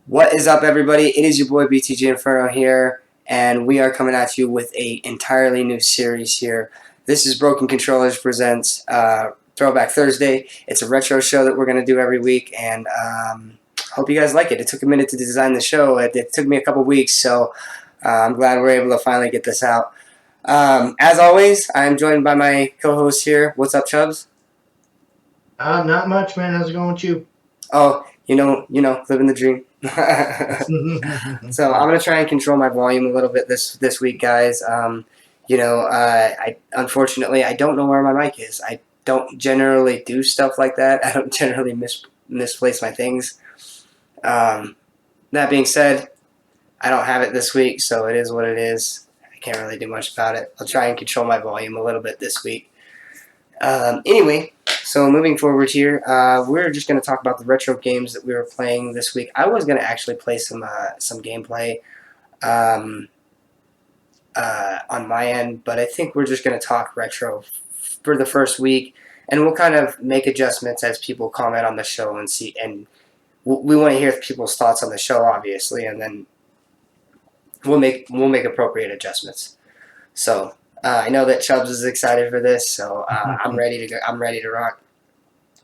What is up, everybody? It is your boy BTG Inferno here, and we are coming at you with a entirely new series here. This is Broken Controllers presents Throwback Thursday. It's a retro show that we're going to do every week, and hope you guys like it. It took a minute to design the show. It took me a couple weeks, so I'm glad we're able to finally get this out. As always, I'm joined by my co-host here. What's up, Chubs? Not much, man. How's it going with you? Oh, living the dream. So I'm gonna try and control my volume a little bit this week, guys. I unfortunately I don't know where my mic is. I don't generally do stuff like that. I don't generally misplace my things. Um, that being said, I don't have it this week, so it is what it is. I can't really do much about it. I'll try and control my volume a little bit this week. Anyway, so moving forward here, we're just going to talk about the retro games that we were playing this week. I was going to actually play some gameplay um, on my end, but I think we're just going to talk retro for the first week, and we'll kind of make adjustments as people comment on the show and see. And we want to hear people's thoughts on the show, obviously, and then we'll make appropriate adjustments. So I know that Chubbs is excited for this, so I'm ready to go. I'm ready to rock.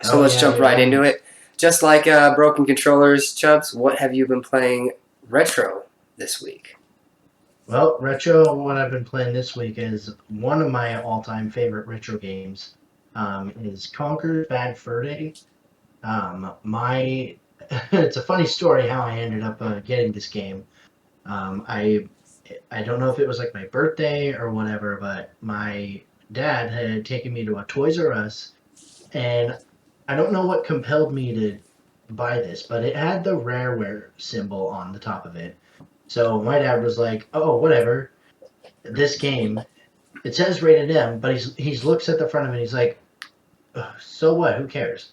So Oh let's yeah, jump dude. right into it. Just like Broken Controllers, Chubbs, what have you been playing retro this week? Well, retro. What I've been playing this week is one of my all-time favorite retro games. Is Conker's Bad Fur Day. My it's a funny story how I ended up getting this game. I don't know if it was like my birthday or whatever, but my dad had taken me to a Toys R Us, and I don't know what compelled me to buy this, but it had the Rareware symbol on the top of it. So my dad was like, "Oh, whatever. This game, it says rated M, but he's looks at the front of it. And he's like, so what? Who cares?"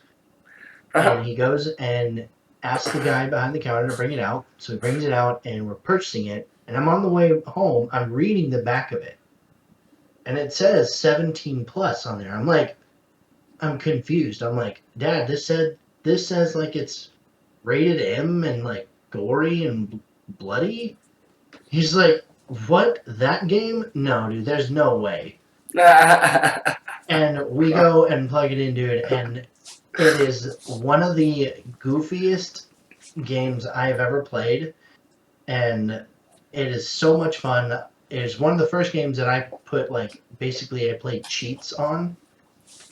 And he goes and asks the guy behind the counter to bring it out. So he brings it out, and we're purchasing it. And I'm on the way home. I'm reading the back of it, and it says 17 plus on there. I'm confused. I'm like, Dad, this says like it's rated M and like gory and bloody. He's like, what? That game? No, dude, there's no way. And we go and plug it in, dude, and it is one of the goofiest games I have ever played, and it is so much fun. It is one of the first games that I put like basically I played cheats on,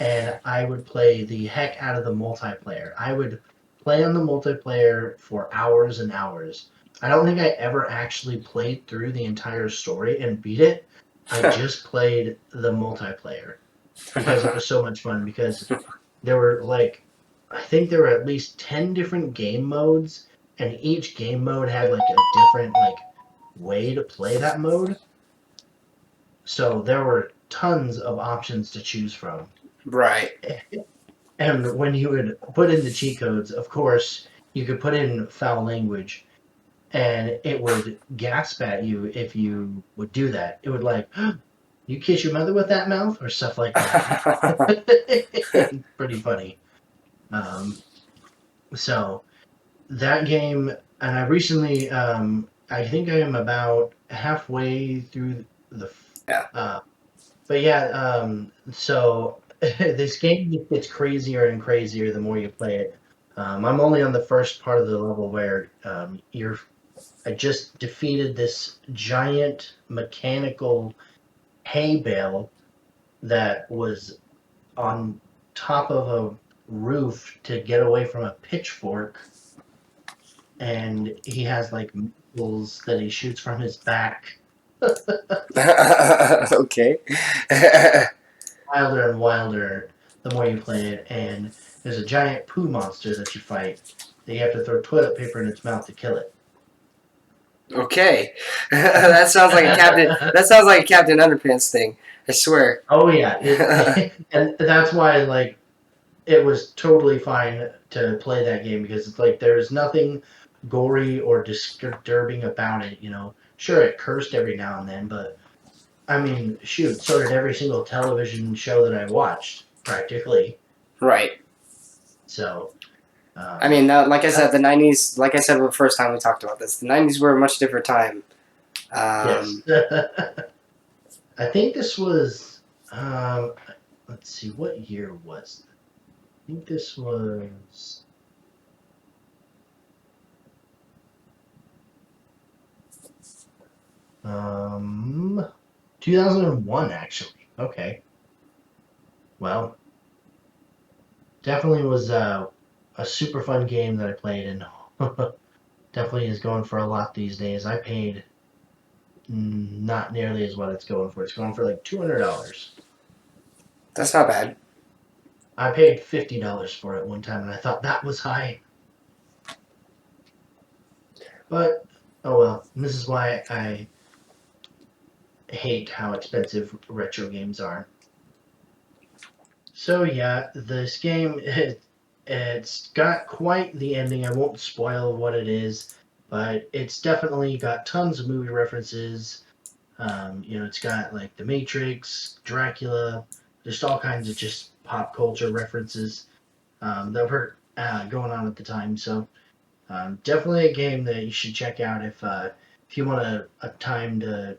and I would play the heck out of the multiplayer. I would play on the multiplayer for hours and hours. I don't think I ever actually played through the entire story and beat it. I just played the multiplayer because it was so much fun. Because there were like, I think there were at least 10 different game modes, and each game mode had like a different like way to play that mode. So there were tons of options to choose from. Right. And when you would put in the cheat codes, of course, you could put in foul language, and it would gasp at you if you would do that. It would like, you kiss your mother with that mouth, or stuff like that. Pretty funny. Um, so that game, and I recently, I think I am about halfway through the, Yeah. uh, but yeah, so this game gets crazier and crazier the more you play it. I'm only on the first part of the level where I just defeated this giant mechanical hay bale that was on top of a roof to get away from a pitchfork, and he has like missiles that he shoots from his back. Okay. Wilder and wilder the more you play it, and there's a giant poo monster that you fight that you have to throw toilet paper in its mouth to kill it. Okay. That sounds like a Captain. That sounds like a Captain Underpants thing. I swear. Oh yeah, and that's why like it was totally fine to play that game, because it's like there's nothing gory or disturbing about it. You know, sure it cursed every now and then, but I mean, shoot, so did every single television show that I watched practically. Right. So I Um, mean, like I said, that, the '90s. Like I said the first time we talked about this, the '90s were a much different time. yes. I think this was, um, let's see, what year was it? I think this was 2001, actually. Okay. Well, definitely was a super fun game that I played, and definitely is going for a lot these days. I paid not nearly as what it's going for. It's going for like $200. That's not bad. I paid $50 for it one time, and I thought that was high. But oh well. And this is why I hate how expensive retro games are. So yeah, this game it's got quite the ending. I won't spoil what it is, but it's definitely got tons of movie references. It's got like The Matrix, Dracula, just all kinds of just pop culture references that were going on at the time. So definitely a game that you should check out if you want a time to,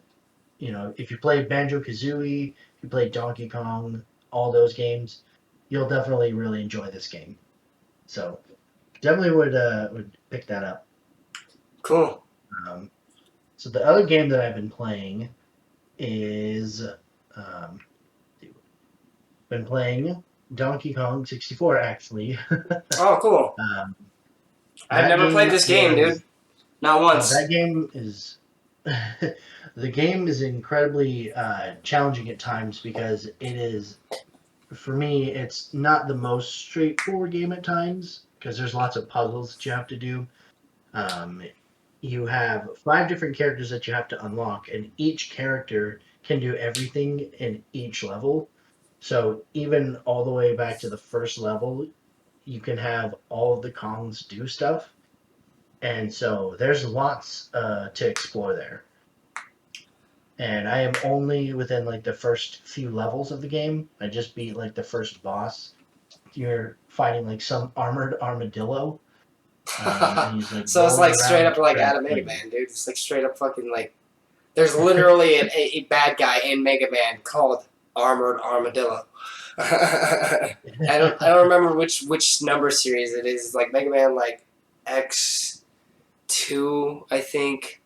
if you play Banjo Kazooie, if you play Donkey Kong, all those games, you'll definitely really enjoy this game. So definitely would pick that up. Cool. Um, so the other game that I've been playing is um, been playing Donkey Kong 64 actually. Oh, cool. um, I've that never played game this game, dude. is Not once. that game is the game is incredibly challenging at times because it is, for me, it's not the most straightforward game at times because there's lots of puzzles that you have to do. Um, you have five different characters that you have to unlock, and each character can do everything in each level. So even all the way back to the first level, you can have all of the Kongs do stuff, and so there's lots to explore there. And I am only within like the first few levels of the game. I just beat like the first boss. You're fighting like some armored armadillo, and he's like So it's rolling like straight around up like trying out to of Mega kill you. Man, dude. It's like straight up fucking like. There's literally a bad guy in Mega Man called Armored Armadillo. I don't remember which number series it is. It's like Mega Man like X2, I think.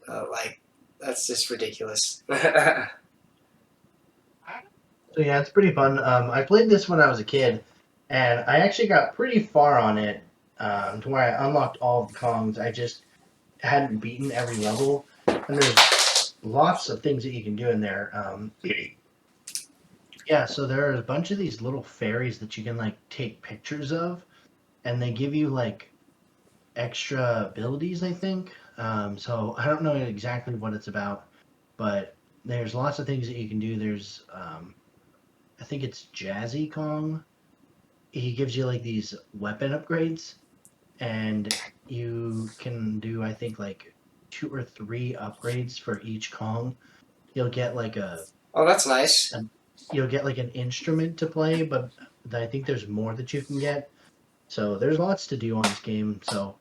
Like that's just ridiculous. So yeah, it's pretty fun. I played this when I was a kid, and I actually got pretty far on it to where I unlocked all of the Kongs. I just hadn't beaten every level, and there's lots of things that you can do in there. Yeah, so there are a bunch of these little fairies that you can like take pictures of, and they give you like extra abilities, I think. So I don't know exactly what it's about, but there's lots of things that you can do. There's I think it's Jazzy Kong. He gives you like these weapon upgrades, and you can do I think like two or three upgrades for each Kong. You'll get like Oh, that's nice. a you'll get like an instrument to play, but I think there's more that you can get. So there's lots to do on this game. So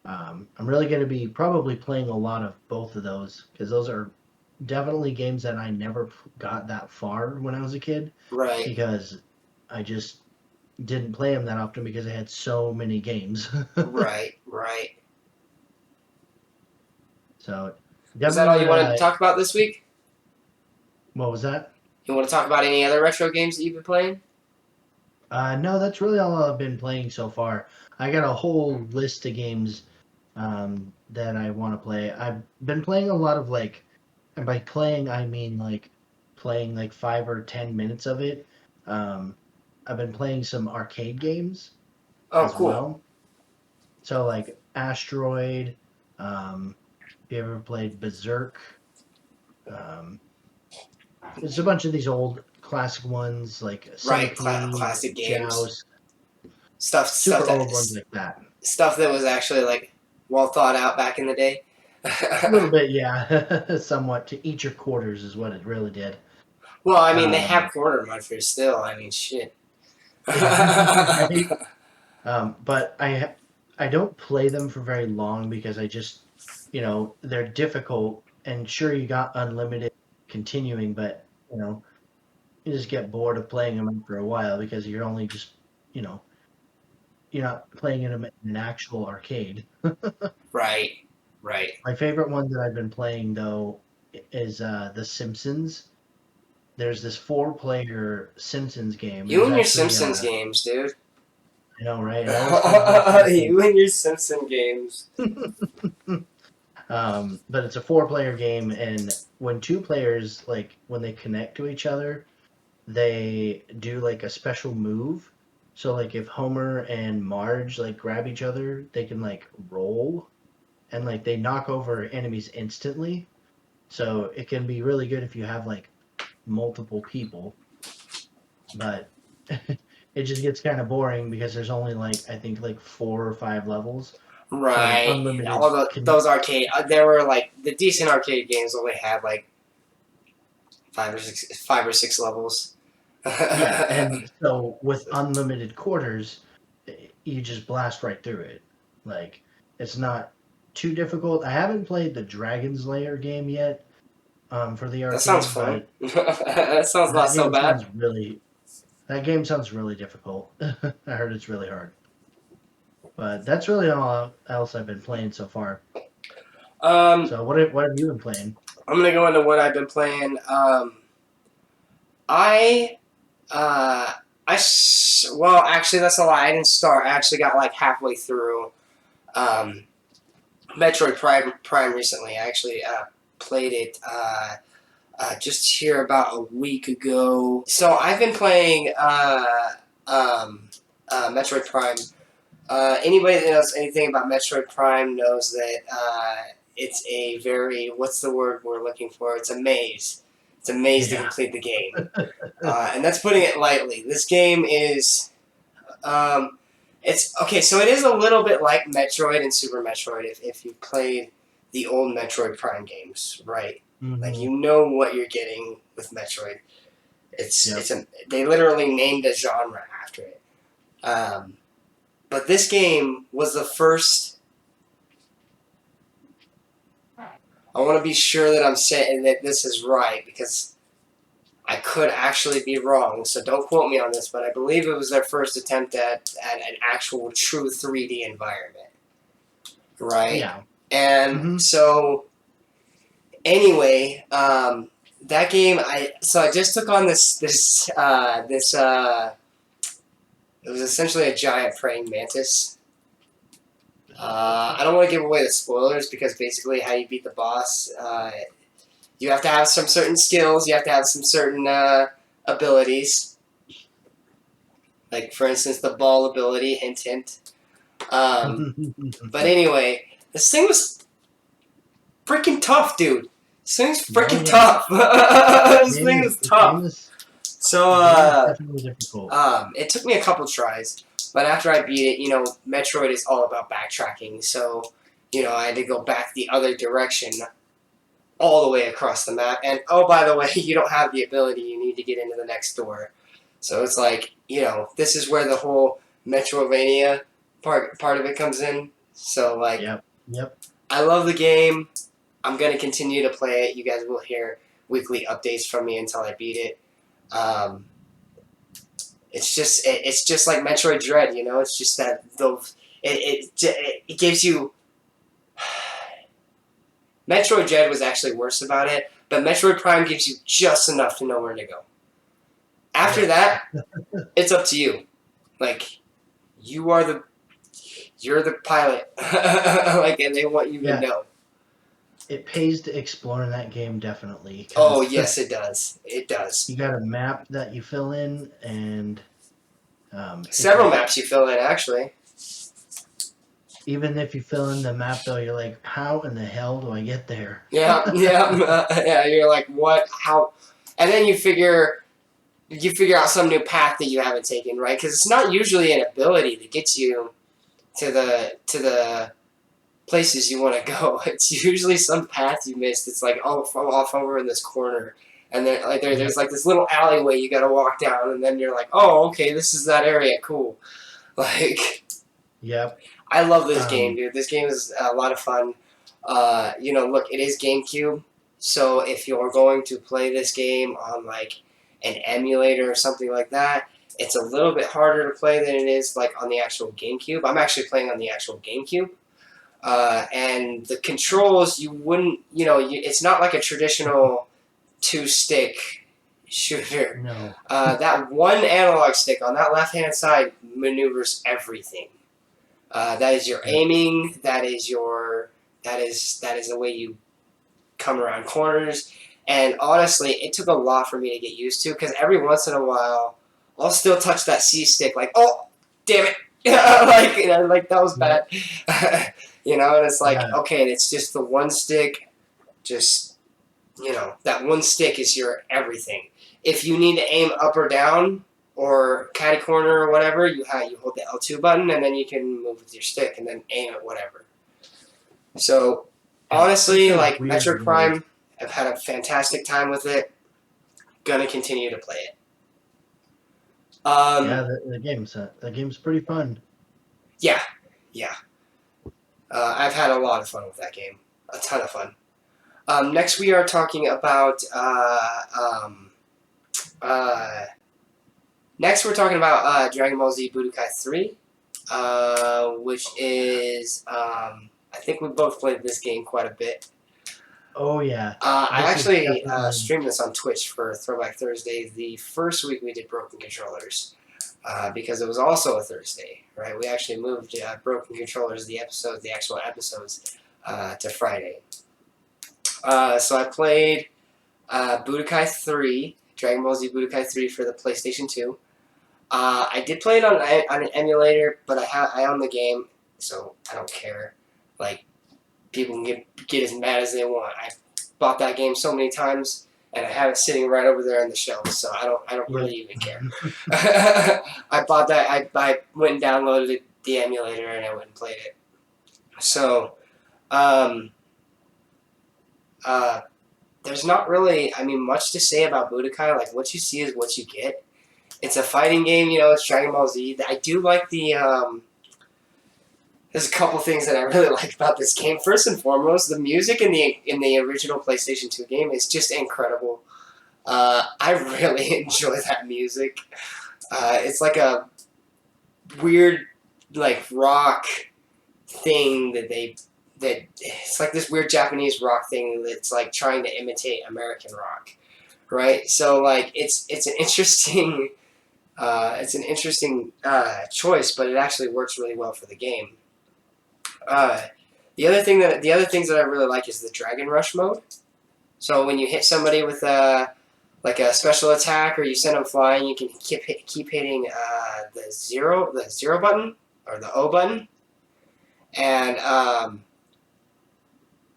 I'm really going to be probably playing a lot of both of those because those are definitely games that I never got that far when I was a kid Right, because I just didn't play them that often because I had so many games. right. So Was that definitely all you would. wanted to talk about this week? What was that? You want to talk about any other retro games that you've been playing? No, that's really all I've been playing so far. I got a whole list of games that I want to play. I've been playing a lot of like, and by playing I mean like playing like 5 or 10 minutes of it. Um, I've been playing some arcade games Oh, as cool. well. So like Asteroid. If you ever played Berserk, um, there's a bunch of these old classic ones like Right, Centipede, classic games. Joust, Stuff, stuff super that old ones like that. stuff that was actually like well thought out back in the day. A little bit, yeah, somewhat to eat your quarters is what it really did. Well, I mean, they Um, have quarter munchers still. I mean, shit. right? But I don't play them for very long because I just, they're difficult. And sure, you got unlimited continuing, but you just get bored of playing them after a while because you're only just, you know, you're not playing them in an actual arcade. Right, right. My favorite one that I've been playing though is The Simpsons. There's this four-player Simpsons game. You There's and your actually, Simpsons games, dude. I know, right? It always comes back to the You and your Simpson games. But it's a four-player game, and when two players when they connect to each other, they do like a special move. So like if Homer and Marge grab each other, they can roll and they knock over enemies instantly. So it can be really good if you have multiple people, but it just gets kind of boring because there's only I think four or five levels. So with Right. unlimited All those arcade, there were like the decent arcade games only had like 5 or 6 levels. yeah, and so with unlimited quarters, you just blast right through it. Like it's not too difficult. I haven't played the Dragon's Lair game yet for the That sounds arcade, fun. but That sounds not that so game bad. sounds really that game sounds really difficult. I heard it's really hard. But that's really all else I've been playing so far. Um, So what have you been playing? I'm gonna go into what I've been playing. I uh, well, actually, that's a lie. I didn't start. I actually got like halfway through um, Metroid Prime recently. I actually played it just here about a week ago. So I've been playing Metroid Prime. Anybody that knows anything about Metroid Prime knows that it's a very, what's the word we're looking for? It's a maze. It's a maze to Yeah. complete the game. And that's putting it lightly. This game is, it's, okay, so it is a little bit like Metroid and Super Metroid if you played the old Metroid Prime games, right? Like, Mm-hmm. you know what you're getting with Metroid. Yep. They literally named a genre after it. Um, but this game was the first. I want to be sure that I'm saying that this is right because I could actually be wrong. So don't quote me on this, but I believe it was their first attempt at an actual true 3D environment, right? Yeah. And Mm-hmm. so anyway, that game I just took on this. It was essentially a giant praying mantis. I don't want to give away the spoilers because basically how you beat the boss, you have to have some certain skills, you have to have some certain abilities. Like, for instance, the ball ability, hint, hint. But anyway, this thing was freaking tough, dude. This thing's Oh freaking yeah. tough. This thing is This game tough. is So, the game is definitely difficult. it took me a couple tries, but after I beat it, Metroid is all about backtracking. So, I had to go back the other direction all the way across the map. And oh, by the way, you don't have the ability. You need to get into the next door. So it's like, this is where the whole Metroidvania part of it comes in. So like, Yep. Yep. I love the game. I'm gonna continue to play it. You guys will hear weekly updates from me until I beat it. Um, it's just like Metroid Dread. It's just that it gives you. Metroid Dread was actually worse about it, but Metroid Prime gives you just enough to know where to go. After that, it's up to you. Like, you're the pilot. Like, and they want you to Yeah. know. It pays to explore in that game definitely Oh, because yes, it does. It does. you got a map that you fill in, and Several maps you fill in, actually. even if you fill in the map though, you're like, how in the hell do I get there? Yeah, yeah, yeah. You're like, what? How? And then you figure out some new path that you haven't taken, right? Because it's not usually an ability that gets you to the places you want to go. It's usually some path you missed. It's like, oh, off over in this corner, and then Yep. there's like this little alleyway you got to walk down, and then you're like, oh, okay, this is that area, cool. Like, Yep. I love this game, Um, dude. This game is a lot of fun. Look, it is GameCube, so if you're going to play this game on like an emulator or something like that, it's a little bit harder to play than it is like on the actual GameCube. I'm actually playing on the actual GameCube. And the controls, you wouldn't, it's not like a traditional two stick shooter. no. That one analog stick on that left hand side maneuvers everything. That is your Yep. aiming. That is the way you come around corners. And honestly, it took a lot for me to get used to because every once in a while, I'll still touch that C stick like, oh, damn it, like that was Yep. bad, and it's like, Yeah. okay, it's just the one stick, just that one stick is your everything. If you need to aim up or down or catty corner or whatever, you hold the L2 button and then you can move with your stick and then aim at whatever. So Yeah. Such honestly, a like weird Metroid world. Prime, I've had a fantastic time with it. Gonna continue to play it. Yeah, Um, the game's pretty fun. yeah, yeah. I've had a lot of fun with that game. A ton of fun. Next, we are talking about. Uh, Next, we're talking about Dragon Ball Z Budokai 3, which is. I think we both played this game quite a bit. Oh yeah, I this is actually definitely. streamed this on Twitch for Throwback Thursday the first week we did Broken Controllers. Because it was also a Thursday, right? We actually moved Broken Controllers, the actual episodes, to Friday. So I played Budokai 3, Dragon Ball Z Budokai 3 for the PlayStation 2. I did play it on an emulator, but I own the game, so I don't care. Like, people can get as mad as they want. I bought that game so many times, and I have it sitting right over there on the shelf, so I don't Yep. really even care. I bought that. I went and downloaded the emulator, and I went and played it. So, um, uh, there's not really, much to say about Budokai. Like, what you see is what you get. It's a fighting game, it's Dragon Ball Z. I do like there's a couple things that I really like about this game. First and foremost, the music in the original PlayStation 2 game is just incredible. I really enjoy that music. It's like a weird, like, rock thing that it's like this weird Japanese rock thing that's like trying to imitate American rock, right? So like it's an interesting choice, but it actually works really well for the game. Uh, the other things that I really like is the Dragon Rush mode. So when you hit somebody with a special attack or you send them flying, you can keep hitting the zero button or the O button, and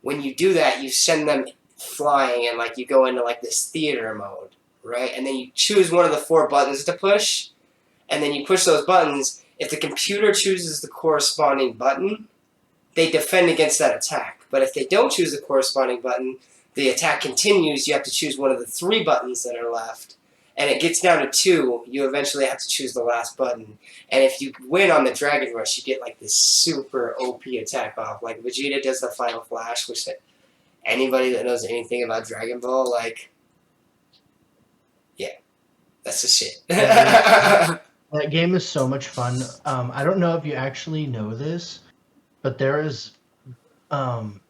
when you do that, you send them flying and like you go into like this theater mode, right? And then you choose one of the four buttons to push, and then you push those buttons. If the computer chooses the corresponding button, they defend against that attack. But if they don't choose the corresponding button, the attack continues. You have to choose one of the three buttons that are left. And it gets down to two. You eventually have to choose the last button. And if you win on the Dragon Rush, you get like this super OP attack off. Like Vegeta does the Final Flash, which anybody that knows anything about Dragon Ball, like, yeah, that's the shit. Yeah, that game is so much fun. I don't know if you actually know this, but there is um,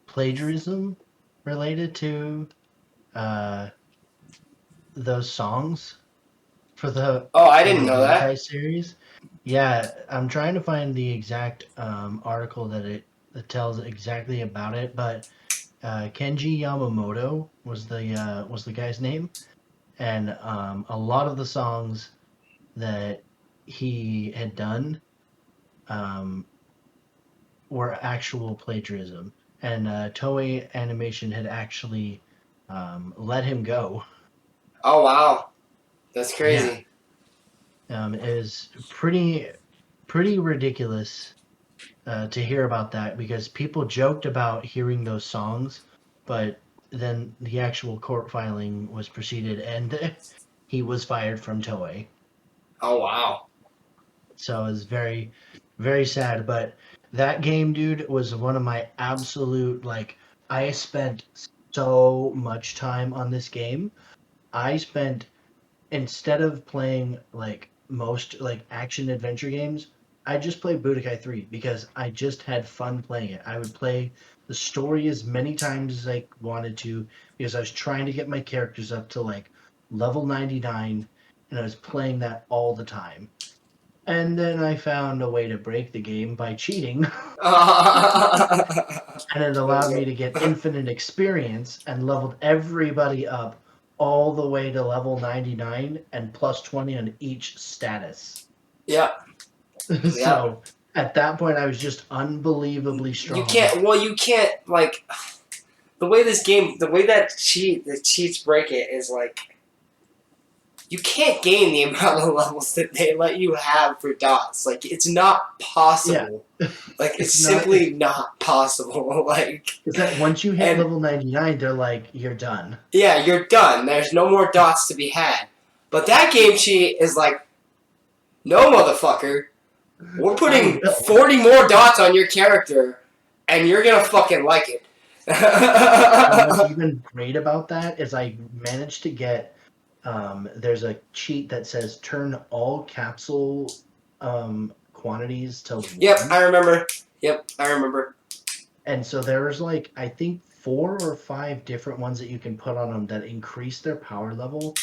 plagiarism related to uh, those songs for the Oh, I for didn't the know that. Budokai series. Yeah, I'm trying to find the exact article that tells exactly about it, but Kenji Yamamoto was the guy's name, and a lot of the songs that he had done um, were actual plagiarism, and Toei Animation had actually let him go. Oh, wow. That's Yeah, crazy. it is pretty ridiculous to hear about that because people joked about hearing those songs, but then the actual court filing was proceeded, and he was fired from Toei. Oh, wow. So it's very Very sad, but that game, dude, was one of my absolute like. I spent so much time on this game. I spent instead of playing like most like action adventure games, I just played Budokai 3 because I just had fun playing it. I would play the story as many times as I wanted to because I was trying to get my characters up to like level 99 and I was playing that all the time. And then I found a way to break the game by cheating, and it allowed me to get infinite experience and leveled everybody up all the way to level 99 and plus 20 on each status. Yeah, yeah. So at that point, I was just unbelievably You strong. can't. Well, you can't like the way this game, the way that the cheats break it is like you can't gain the amount of levels that they let you have for dots. Like it's not Yeah, possible. Like it's it's not. simply not possible. Like Is that once you hit and level 99, they're like, you're done. yeah, you're done. There's no more dots to be had. But that game cheat is like, no motherfucker. We're putting 40 more dots on your character, and you're gonna fucking like it. And what's even great about that is I managed to get there's a cheat that says turn all capsule quantities to Yep, 1. I remember. Yep, I remember. And so there's like I think 4 or 5 different ones that you can put on them that increase their power level.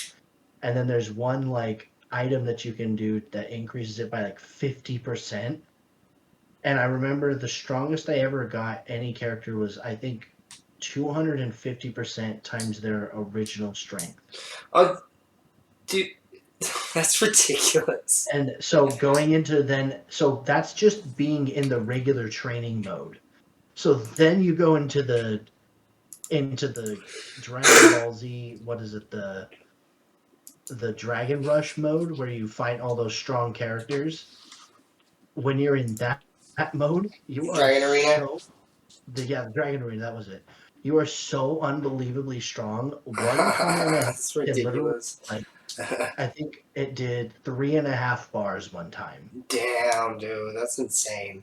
And then there's one like item that you can do that increases it by like 50%. And I remember the strongest I ever got any character was I think 250% times their original strength. Oh, dude, that's ridiculous. And so going into then, so that's just being in the regular training mode. So then you go into the Dragon Ball Z, what is it, the Dragon Rush mode where you fight all those strong characters. When you're in that mode, you are Dragon Arena. the Dragon Arena, that was it. You are so unbelievably strong. One Kamehameha That's can literally ridiculous. like I think it did 3.5 bars one time. Damn, dude, that's insane.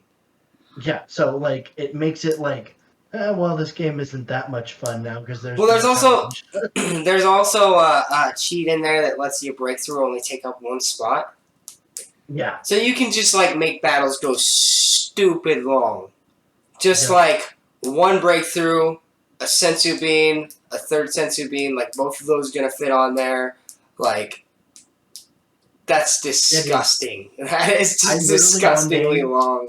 Yeah, so like it makes it like, well, this game isn't that much fun now because there's Well, been there's a also challenge. there's also a cheat in there that lets your breakthrough only take up one spot. Yeah, So you can just like make battles go stupid long. Just yeah. like one breakthrough, a sensu bean, a third sensu bean, like both of those gonna fit on there. Like that's disgusting. That is just disgustingly long.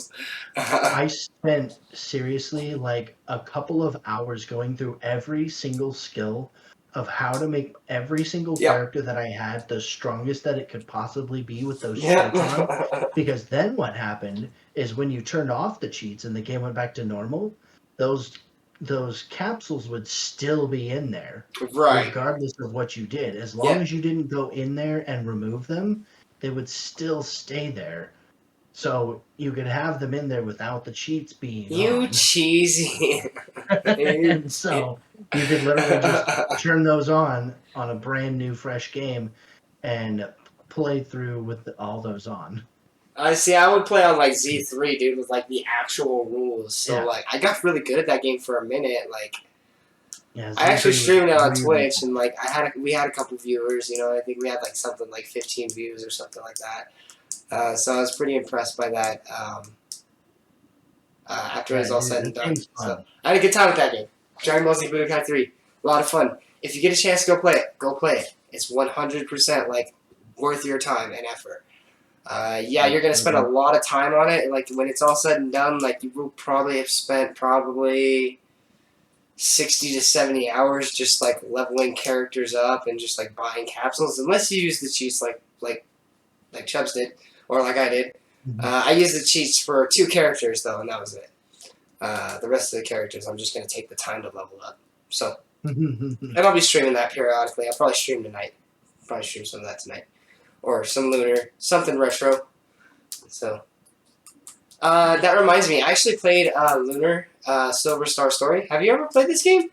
I spent seriously like a couple of hours going through every single skill of how to make every single Yep. character that I had the strongest that it could possibly be with those Yep. cheats on. Because then what happened is when you turned off the cheats and the game went back to normal, those capsules would still be in there, Right. regardless of what you did. As long Yeah. as you didn't go in there and remove them, they would still stay there. So you could have them in there without the cheats being You on. cheesy. And so you could literally just turn those on a brand new fresh game and play through with all those on. I see. I would play on like Z3, dude, with like the actual rules. So Yeah. like, I got really good at that game for a minute. Like, Yeah, I actually streamed it on really Twitch, and like, we had a couple viewers. You know, I think we had like something like 15 views or something like that. So I was pretty impressed by that. After it was all said and done, so I had a good time with that game. Dragon Ball Z Budokai 3, a lot of fun. If you get a chance to go play it, go play it. It's 100% like worth your time and effort. Yeah, you're gonna spend a lot of time on it. Like when it's all said and done, like you will probably have spent probably 60 to 70 hours just like leveling characters up and just like buying capsules, unless you use the cheats like Chubz did or like I did. I used the cheats for 2 characters though, and that was it. The rest of the characters, I'm just gonna take the time to level up. So, and I'll be streaming that periodically. I'll probably stream tonight. Probably stream some of that tonight. Or some Lunar, something retro. So, that reminds me, I actually played Lunar, Silver Star Story. Have you ever played this game?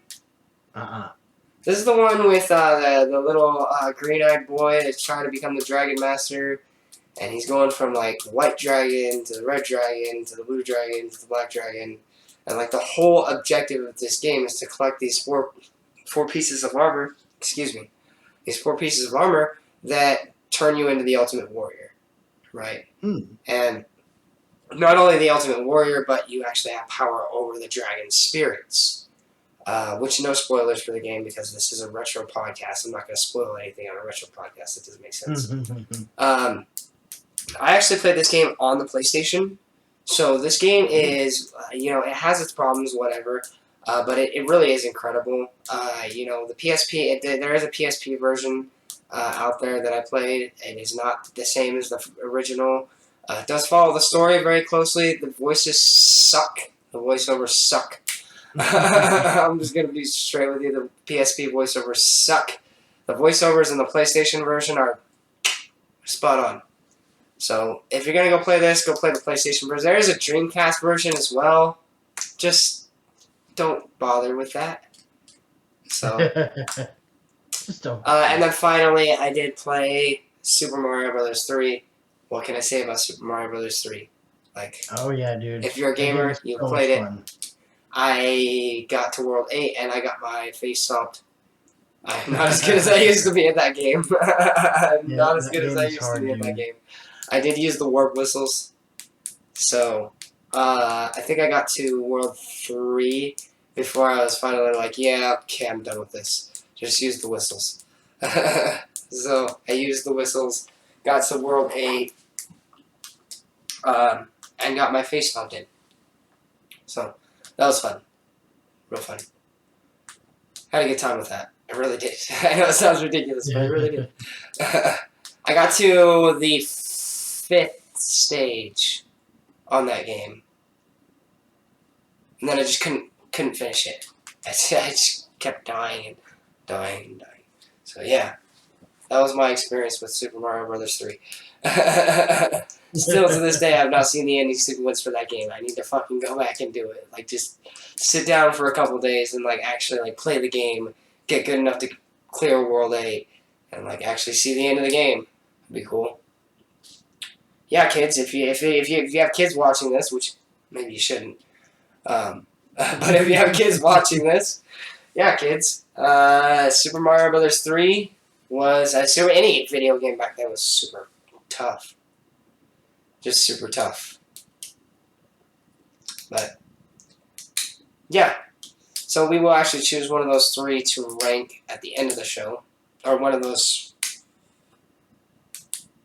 This is the one with the little green-eyed boy that's trying to become the Dragon Master, and he's going from like the white dragon to the red dragon to the blue dragon to the black dragon, and like the whole objective of this game is to collect these four pieces of armor. Excuse me, these four pieces of armor that turn you into the ultimate warrior, right? And not only the ultimate warrior, but you actually have power over the dragon's spirits. Which no spoilers for the game because this is a retro podcast. I'm not going to spoil anything on a retro podcast. That doesn't make sense. I actually played this game on the PlayStation. So this game is, it has its problems, whatever, but it really is incredible. The PSP, there is a PSP version out there that I played. It is not the same as the original. It does follow the story very closely. The voices suck. The voiceovers suck. I'm just going to be straight with you. The PSP voiceovers suck. The voiceovers in the PlayStation version are spot on. So if you're going to go play this, go play the PlayStation version. There is a Dreamcast version as well. Just don't bother with that. So, Just don't. And then finally, I did play Super Mario Bros. 3. What can I say about Super Mario Bros. 3? Like, oh yeah, dude. If you're a gamer, you played it. I got to World 8 and I got my face stomped. I'm not as good as I used to be at that game. I'm not as good as I used to be at that game. I did use the warp whistles. So, I think I got to World 3 before I was finally like, yeah, okay, I'm done with this. Just use the whistles. So, I used the whistles, got to World 8, and got my face stomped in. So, that was fun. Real fun. Had a good time with that. I really did. I know it sounds ridiculous, but I really did. I got to the 5th stage on that game. And then I just couldn't finish it. I just kept dying and dying and dying. So yeah, that was my experience with Super Mario Bros. 3. Still to this day, I've not seen the ending sequence for that game. I need to fucking go back and do it. Like, just sit down for a couple days and, like, actually, like, play the game, get good enough to clear World 8, and, like, actually see the end of the game. That'd be cool. Yeah, kids, if you have kids watching this, which maybe you shouldn't, but if you have kids watching this, yeah, kids, Super Mario Bros. 3 was, I assume any video game back then was super tough. Just super tough. But, yeah. So we will actually choose one of those 3 to rank at the end of the show. Or one of those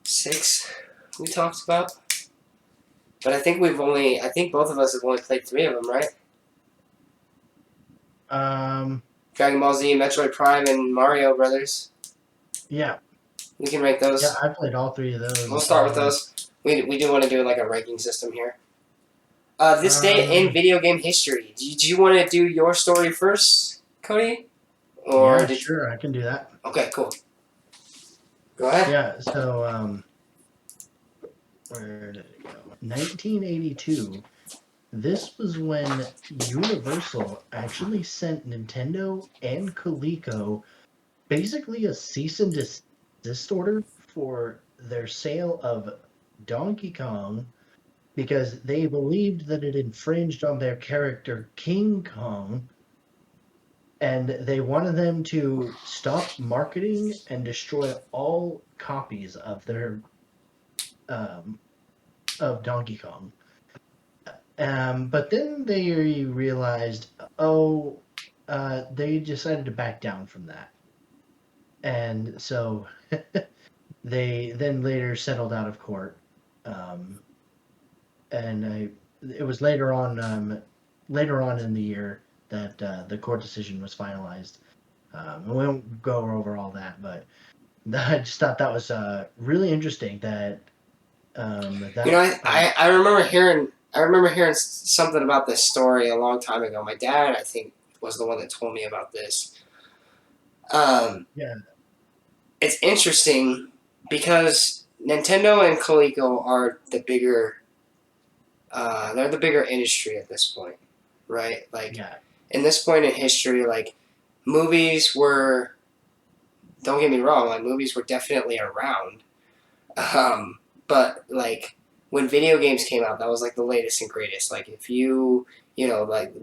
6 we talked about. But I think both of us have only played 3 of them, right? Dragon Ball Z, Metroid Prime, and Mario Brothers. Yeah. We can rank those. Yeah, I played all 3 of those. We'll start with those. We do want to do like a ranking system here. This day in video game history. Did you want to do your story first, Cody? Or yeah, sure, I can do that. Okay, cool. Go ahead. Yeah, so where did it go? 1982. This was when Universal actually sent Nintendo and Coleco basically a cease and desist order for their sale of Donkey Kong because they believed that it infringed on their character King Kong, and they wanted them to stop marketing and destroy all copies of their of Donkey Kong. But then they realized, they decided to back down from that, and so they then later settled out of court. And it was later on in the year that the court decision was finalized. We won't go over all that, but I just thought that was really interesting. That I remember hearing something about this story a long time ago. My dad, I think, was the one that told me about this. Yeah, it's interesting because Nintendo and Coleco are the bigger. They're the bigger industry at this point, right? Like, in this point in history, like, movies were, don't get me wrong, like, movies were definitely around. but like when video games came out, that was like the latest and greatest. Like if you know, like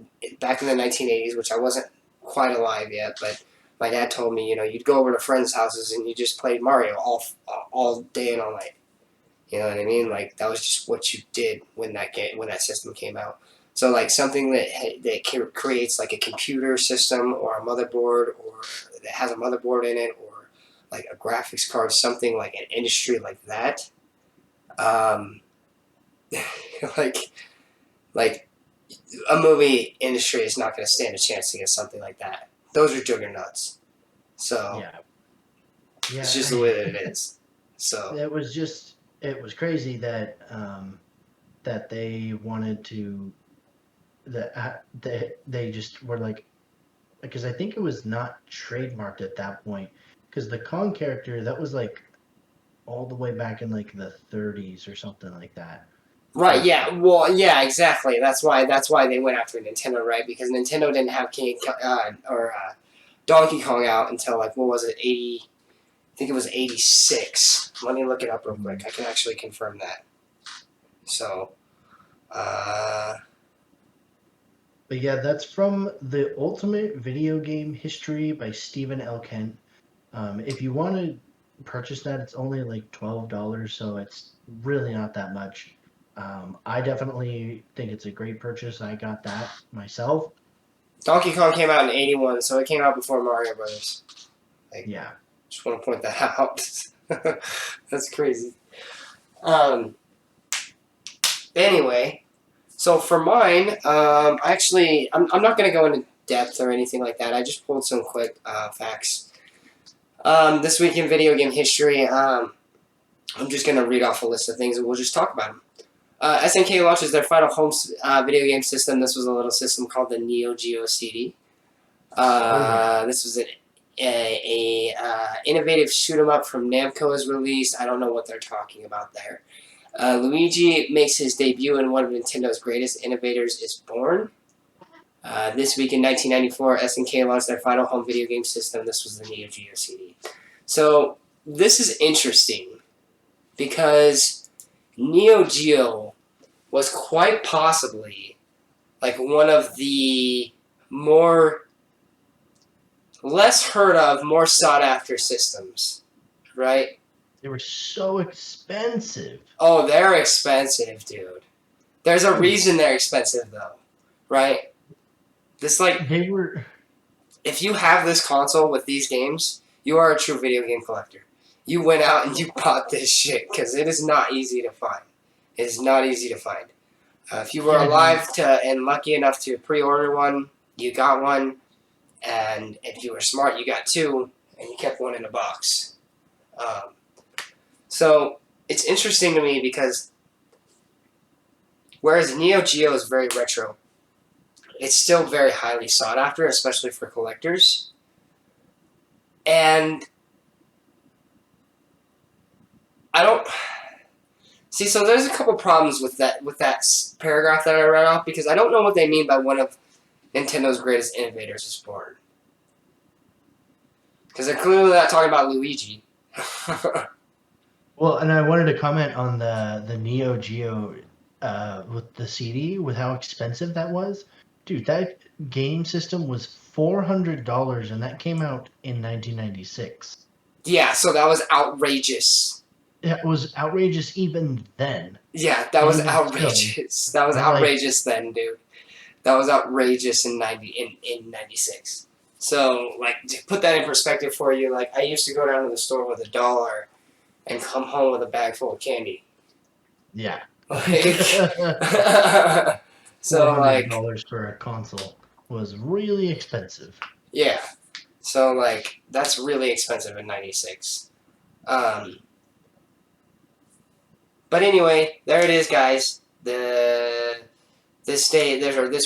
back in the 1980s, which I wasn't quite alive yet, but my dad told me, you'd go over to friends' houses and you just played Mario all day and all night. You know what I mean? Like that was just what you did when that system came out. So like something that creates like a computer system or a motherboard or that has a motherboard in it or like a graphics card, something like an industry like that. Um, like like a movie industry is not going to stand a chance against something like that. Those are juggernauts. So Yeah, it's yeah. just the way that it is. So It was crazy that that they wanted to that they just were like, because I think it was not trademarked at that point, because the Kong character, that was like all the way back in like the 30s or something like that. right, So yeah, well, yeah, exactly. That's why they went after Nintendo, right? Because Nintendo didn't have Donkey Kong out until like what was it, 80? I think it was 86. Let me look it up real quick. I can actually confirm that. So, uh, but yeah, that's from The Ultimate Video Game History by Stephen L. Kent. If you want to purchase that, it's only like $12, so it's really not that much. I definitely think it's a great purchase. I got that myself. Donkey Kong came out in 81, so it came out before Mario Brothers. Like, Yeah. just want to point that out. That's crazy. Um, anyway, so for mine, I'm not going to go into depth or anything like that. I just pulled some quick facts. This week in video game history, I'm just going to read off a list of things and we'll just talk about them. SNK launches their final home video game system. This was a little system called the Neo Geo CD. Oh yeah. This was a innovative shoot 'em up from Namco is released. I don't know what they're talking about there. Luigi makes his debut in one of Nintendo's greatest innovators is born. This week in 1994, SNK launched their final home video game system. This was the Neo Geo CD. So this is interesting because Neo Geo was quite possibly like one of the more less heard of, more sought after systems, right? They were so expensive. Oh, they're expensive, dude. There's a Dude, reason they're expensive, though, right? This, like, they were. if you have this console with these games, you are a true video game collector. You went out and you bought this shit because it is not easy to find. It is not easy to find. If you were Yeah, dude. alive and lucky enough to pre-order one, you got one, and if you were smart, you got two, and you kept one in a box. Um, so it's interesting to me because whereas Neo Geo is very retro, it's still very highly sought after, especially for collectors. And I don't see. So there's a couple problems with that paragraph that I read off because I don't know what they mean by one of Nintendo's greatest innovators is born. Because they're clearly not talking about Luigi. Well, and I wanted to comment on the Neo Geo with the CD, with how expensive that was. Dude, that game system was $400, and that came out in 1996. Yeah, so that was outrageous. It was outrageous even then, Yeah, that and was even still, outrageous. That was I'm like, outrageous then, dude. That was outrageous in '96. So, like, to put that in perspective for you, like, I used to go down to the store with $1 and come home with a bag full of candy. yeah, Like, four so, hundred like, dollars for a console was really expensive. yeah. So, like, that's really expensive in '96. Um, but anyway, there it is, guys. This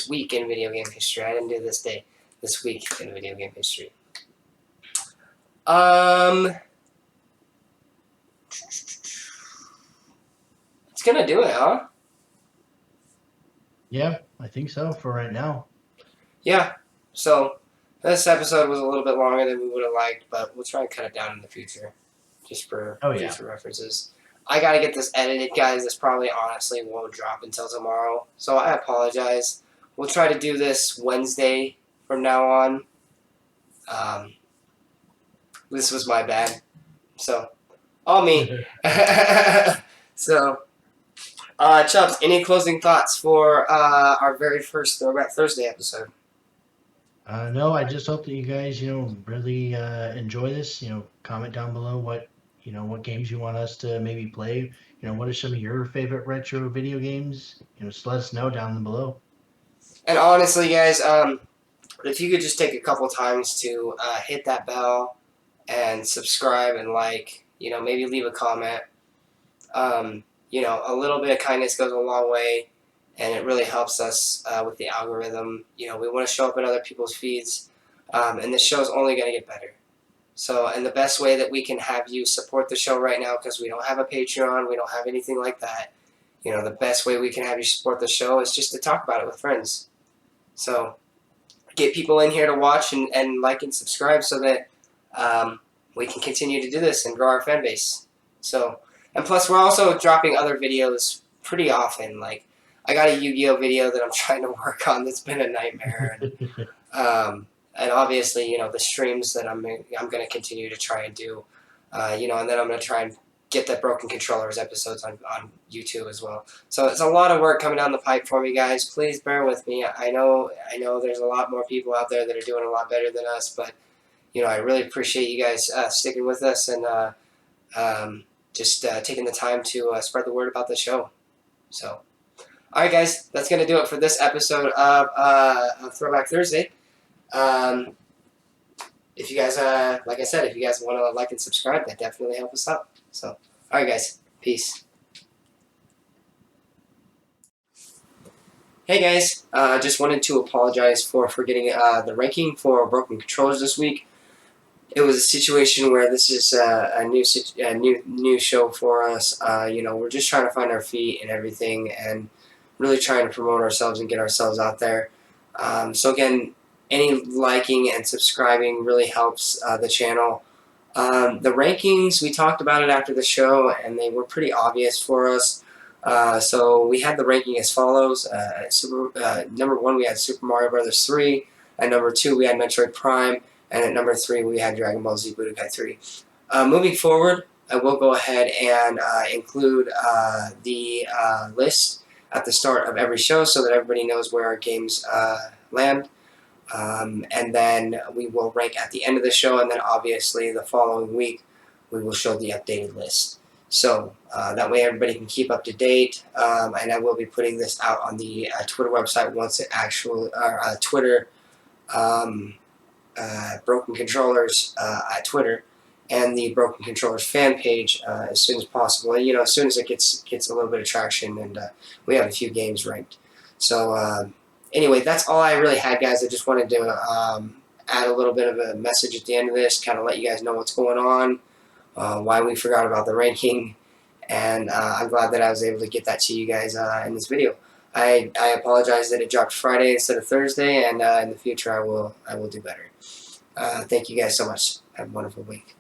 week in video game history. I didn't do this day. This week in video game history. It's gonna do it, huh? Yeah, I think so for right now. Yeah. So this episode was a little bit longer than we would have liked, but we'll try and cut it down in the future, just for Oh yeah. future references. I gotta get this edited, guys. This probably honestly won't drop until tomorrow, so I apologize. We'll try to do this Wednesday from now on. Um, this was my bad, so all me. So, Chubs, any closing thoughts for our very first Throwback Thursday episode? No, I just hope that you guys, really enjoy this. Comment down below what games you want us to maybe play. What are some of your favorite retro video games? Just let us know down below. And honestly, guys, if you could just take a couple times to hit that bell and subscribe and like, maybe leave a comment. A little bit of kindness goes a long way, and it really helps us with the algorithm. We want to show up in other people's feeds, and the show's only going to get better. So, and the best way that we can have you support the show right now, because we don't have a Patreon, we don't have anything like that. The best way we can have you support the show is just to talk about it with friends. So, get people in here to watch and like and subscribe so that we can continue to do this and grow our fan base. So, and plus we're also dropping other videos pretty often. Like, I got a Yu-Gi-Oh video that I'm trying to work on that's been a nightmare. And obviously, the streams that I'm going to continue to try and do, and then I'm going to try and get the Broken Controllers episodes on YouTube as well. So it's a lot of work coming down the pipe for me, guys. Please bear with me. I know there's a lot more people out there that are doing a lot better than us, but I really appreciate you guys sticking with us and just taking the time to spread the word about the show. So, all right, guys, that's going to do it for this episode of Throwback Thursday. If you guys, like I said, if you guys want to like and subscribe, that definitely helps us out. So, all right, guys, peace. Hey, guys, just wanted to apologize for forgetting the ranking for Broken Controllers this week. It was a situation where this is a new show for us. We're just trying to find our feet and everything, and really trying to promote ourselves and get ourselves out there. So again, any liking and subscribing really helps the channel. The rankings, we talked about it after the show, and they were pretty obvious for us. So we had the ranking as follows. Number 1, we had Super Mario Bros. 3. At number 2, we had Metroid Prime. And at number 3, we had Dragon Ball Z Budokai 3. Moving forward, I will go ahead and include the list at the start of every show so that everybody knows where our games land. And then we will rank at the end of the show, and then obviously the following week we will show the updated list. So that way everybody can keep up to date, and I will be putting this out on the Twitter website once it actually, Twitter, Broken Controllers at Twitter, and the Broken Controllers fan page as soon as possible. And, as soon as it gets a little bit of traction, and we have a few games ranked. So anyway, that's all I really had, guys. I just wanted to add a little bit of a message at the end of this, kind of let you guys know what's going on, why we forgot about the ranking, and I'm glad that I was able to get that to you guys in this video. I apologize that it dropped Friday instead of Thursday, and in the future I will do better. Thank you guys so much. Have a wonderful week.